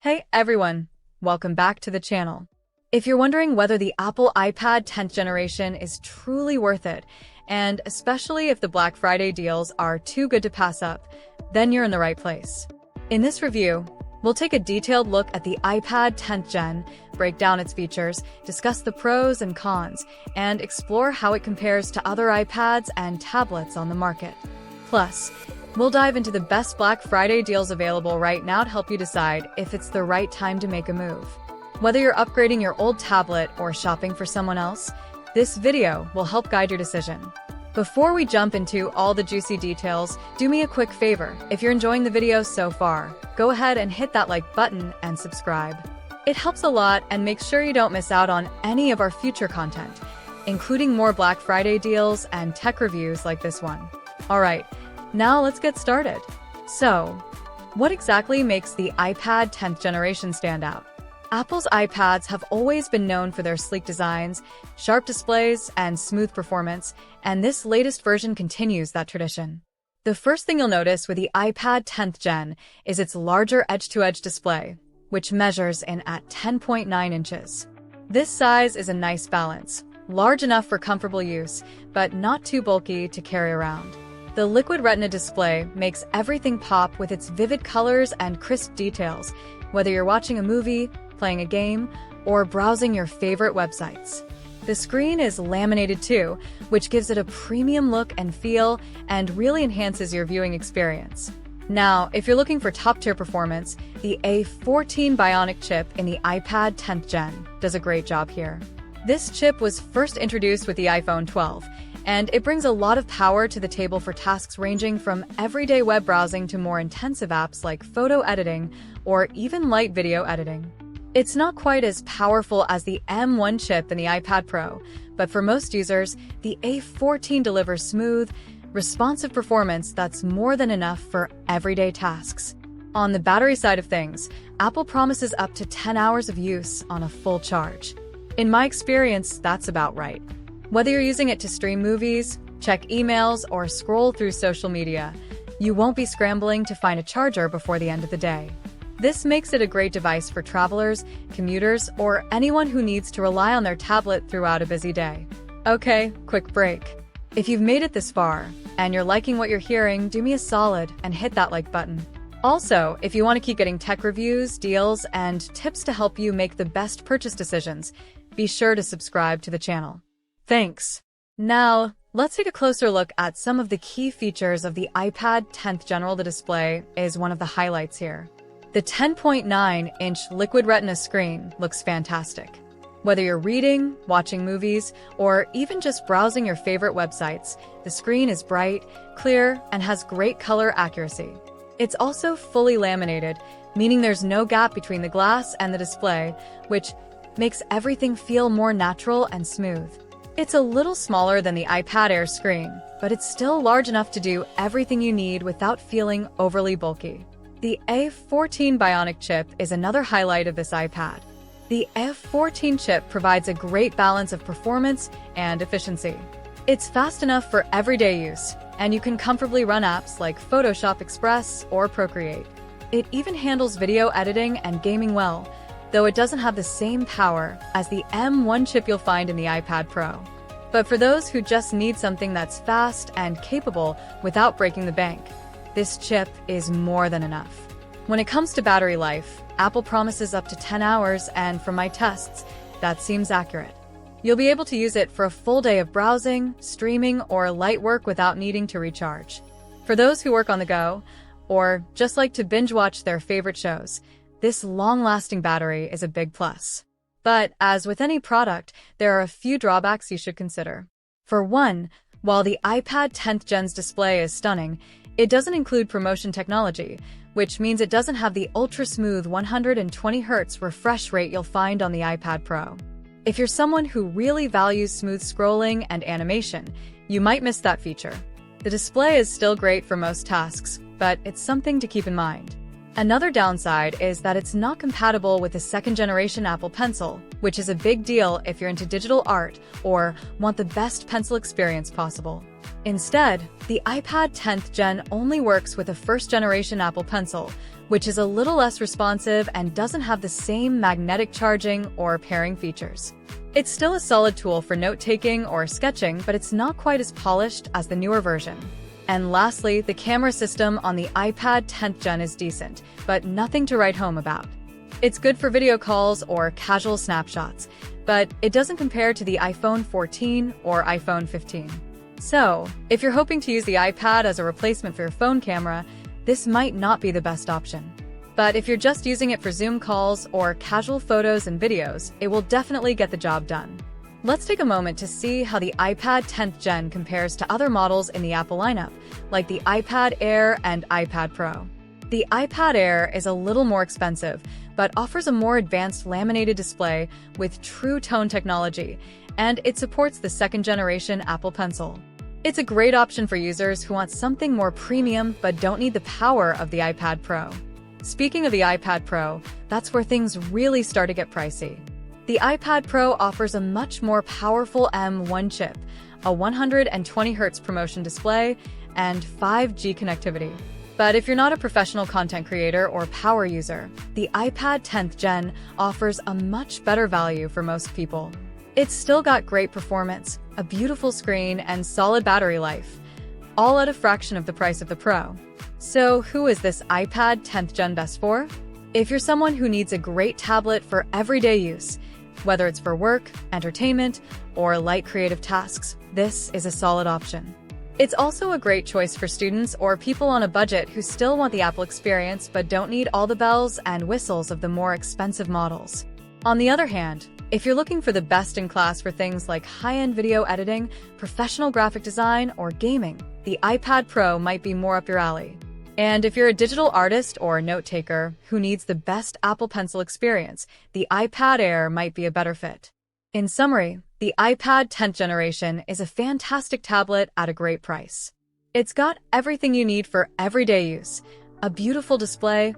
Hey everyone, welcome back to the channel. If you're wondering whether the Apple iPad 10th generation is truly worth it, and especially if the Black Friday deals are too good to pass up, then you're in the right place. In this review, we'll take a detailed look at the iPad 10th Gen, break down its features, discuss the pros and cons, and explore how it compares to other iPads and tablets on the market. Plus, we'll dive into the best Black Friday deals available right now to help you decide if it's the right time to make a move. Whether you're upgrading your old tablet or shopping for someone else, this video will help guide your decision. Before we jump into all the juicy details, do me a quick favor. If you're enjoying the video so far, go ahead and hit that like button and subscribe. It helps a lot and makes sure you don't miss out on any of our future content, including more Black Friday deals and tech reviews like this one. Alright, now let's get started. So, what exactly makes the iPad 10th generation stand out? Apple's iPads have always been known for their sleek designs, sharp displays, and smooth performance, and this latest version continues that tradition. The first thing you'll notice with the iPad 10th Gen is its larger edge-to-edge display, which measures in at 10.9 inches. This size is a nice balance, large enough for comfortable use, but not too bulky to carry around. The Liquid Retina display makes everything pop with its vivid colors and crisp details, whether you're watching a movie, playing a game, or browsing your favorite websites. The screen is laminated too, which gives it a premium look and feel and really enhances your viewing experience. Now, if you're looking for top-tier performance, the A14 Bionic chip in the iPad 10th Gen does a great job here. This chip was first introduced with the iPhone 12, and it brings a lot of power to the table for tasks ranging from everyday web browsing to more intensive apps like photo editing or even light video editing. It's not quite as powerful as the M1 chip in the iPad Pro, but for most users, the A14 delivers smooth, responsive performance that's more than enough for everyday tasks. On the battery side of things, Apple promises up to 10 hours of use on a full charge. In my experience, that's about right. Whether you're using it to stream movies, check emails, or scroll through social media, you won't be scrambling to find a charger before the end of the day. This makes it a great device for travelers, commuters, or anyone who needs to rely on their tablet throughout a busy day. Okay, quick break. If you've made it this far, and you're liking what you're hearing, do me a solid and hit that like button. Also, if you want to keep getting tech reviews, deals, and tips to help you make the best purchase decisions, be sure to subscribe to the channel. Thanks. Now, let's take a closer look at some of the key features of the iPad 10th Gen. The display is one of the highlights here. The 10.9-inch Liquid Retina screen looks fantastic. Whether you're reading, watching movies, or even just browsing your favorite websites, the screen is bright, clear, and has great color accuracy. It's also fully laminated, meaning there's no gap between the glass and the display, which makes everything feel more natural and smooth. It's a little smaller than the iPad Air screen, but it's still large enough to do everything you need without feeling overly bulky. The A14 Bionic chip is another highlight of this iPad. The A14 chip provides a great balance of performance and efficiency. It's fast enough for everyday use, and you can comfortably run apps like Photoshop Express or Procreate. It even handles video editing and gaming well, though it doesn't have the same power as the M1 chip you'll find in the iPad Pro. But for those who just need something that's fast and capable without breaking the bank, this chip is more than enough. When it comes to battery life, Apple promises up to 10 hours, and from my tests, that seems accurate. You'll be able to use it for a full day of browsing, streaming, or light work without needing to recharge. For those who work on the go, or just like to binge watch their favorite shows, this long-lasting battery is a big plus. But as with any product, there are a few drawbacks you should consider. For one, while the iPad 10th Gen's display is stunning, it doesn't include promotion technology, which means it doesn't have the ultra-smooth 120 Hz refresh rate you'll find on the iPad Pro. If you're someone who really values smooth scrolling and animation, you might miss that feature. The display is still great for most tasks, but it's something to keep in mind. Another downside is that it's not compatible with the second-generation Apple Pencil, which is a big deal if you're into digital art or want the best pencil experience possible. Instead, the iPad 10th Gen only works with a first-generation Apple Pencil, which is a little less responsive and doesn't have the same magnetic charging or pairing features. It's still a solid tool for note-taking or sketching, but it's not quite as polished as the newer version. And lastly, the camera system on the iPad 10th Gen is decent, but nothing to write home about. It's good for video calls or casual snapshots, but it doesn't compare to the iPhone 14 or iPhone 15. So, if you're hoping to use the iPad as a replacement for your phone camera, this might not be the best option. But if you're just using it for Zoom calls or casual photos and videos, it will definitely get the job done. Let's take a moment to see how the iPad 10th Gen compares to other models in the Apple lineup, like the iPad Air and iPad Pro. The iPad Air is a little more expensive, but offers a more advanced laminated display with True Tone technology, and it supports the second-generation Apple Pencil. It's a great option for users who want something more premium but don't need the power of the iPad Pro. Speaking of the iPad Pro, that's where things really start to get pricey. The iPad Pro offers a much more powerful M1 chip, a 120Hz ProMotion display, and 5G connectivity. But if you're not a professional content creator or power user, the iPad 10th Gen offers a much better value for most people. It's still got great performance, a beautiful screen, and solid battery life, all at a fraction of the price of the Pro. So who is this iPad 10th Gen best for? If you're someone who needs a great tablet for everyday use, whether it's for work, entertainment, or light creative tasks, this is a solid option. It's also a great choice for students or people on a budget who still want the Apple experience but don't need all the bells and whistles of the more expensive models. On the other hand, if you're looking for the best in class for things like high-end video editing, professional graphic design, or gaming, the iPad Pro might be more up your alley. And if you're a digital artist or a note-taker who needs the best Apple Pencil experience, the iPad Air might be a better fit. In summary, the iPad 10th generation is a fantastic tablet at a great price. It's got everything you need for everyday use: a beautiful display,